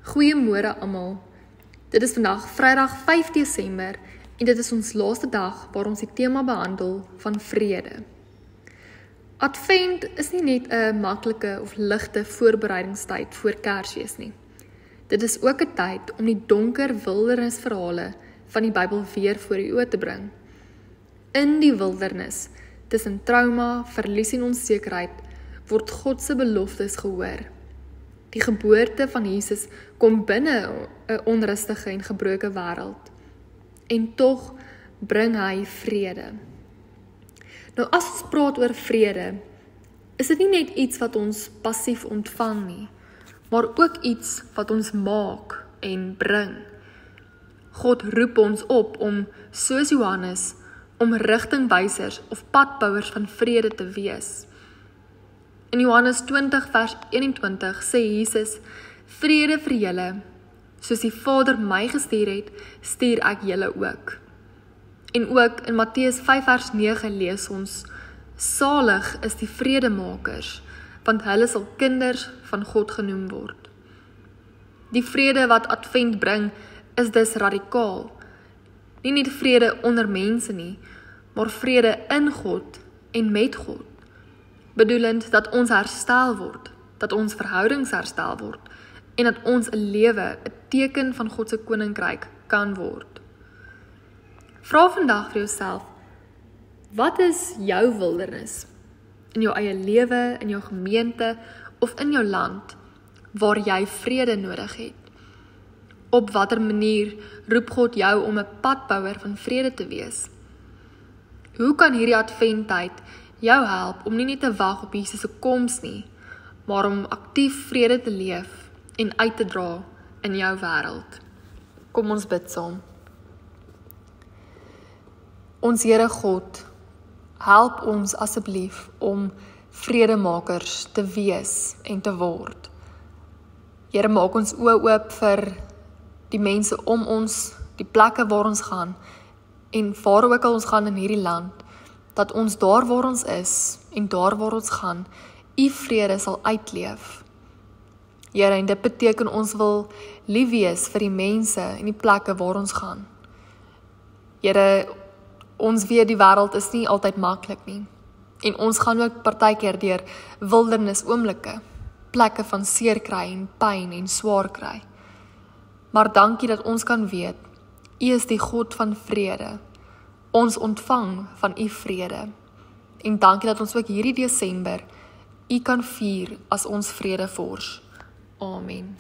Goeiemôre almal. Dit is vandag Vrydag 5 Desember en dit is ons laaste dag waar ons die tema behandel van vrede. Advent is nie net 'n maklike of ligte voorbereidingstyd voor Kersfees nie. Dit is ook 'n tyd om die donker wildernisverhale van die Bybel weer voor die oë te bring. In die wildernis, tussen trauma, verlies en onsekerheid, word God se beloftes gehoor. Die geboorte van Jesus kom binne 'n onrustige en gebroke wêreld. En tog bring hy vrede. Nou as ons praat oor vrede, is dit nie net iets wat ons passief ontvang nie, maar ook iets wat ons maak en bring. God roep ons op om, soos Johannes, om rigtingwysers of padbouers van vrede te wees. In Johannes 20 vers 21 sê Jesus, vrede vir julle, soos die Vader my gestuur het, stuur ek julle ook. En ook in Matteus 5 vers 9 lees ons, salig is die vredemakers, want hulle sal kinders van God genoem word. Die vrede wat Advent bring, is dus radikaal. Nie net vrede onder mense nie, maar vrede in God en met God. Bedoelend dat ons herstel word, dat ons verhoudings herstel word, en dat ons 'n lewe, 'n teken van God se koninkryk kan word. Vra vandag vir jouself, wat is jou wildernis? In jou eie lewe, in jou gemeente, of in jou land, waar jy vrede nodig het? Op watter manier roep God jou om 'n padbouer van vrede te wees? Hoe kan hierdie adventtyd jou help om nie net te wag op Jesus se koms nie, maar om aktief vrede te leef en uit te dra in jou wêreld? Kom ons bid saam. Ons Here God, help ons asseblief om vredemakers te wees en te word. Here, maak ons oë oop vir die mense om ons, die plekke waar ons gaan, en waar ook al ons gaan in hierdie land, dat ons daar waar ons is, en daar waar ons gaan, U vrede sal uitleef. Here, en dit beteken ons wil lief wees vir die mense en die plekke waar ons gaan. Here, ons weet die wêreld is nie altyd maklik nie, en ons gaan ook partykeer deur wildernis oomblikke, plekke van seer kry en pyn en swaar kry. Maar dankie dat ons kan weet, U is die God van vrede. Ons ontvang van U vrede. En dankie dat ons ook hierdie Desember U kan vier as ons vredevors. Amen.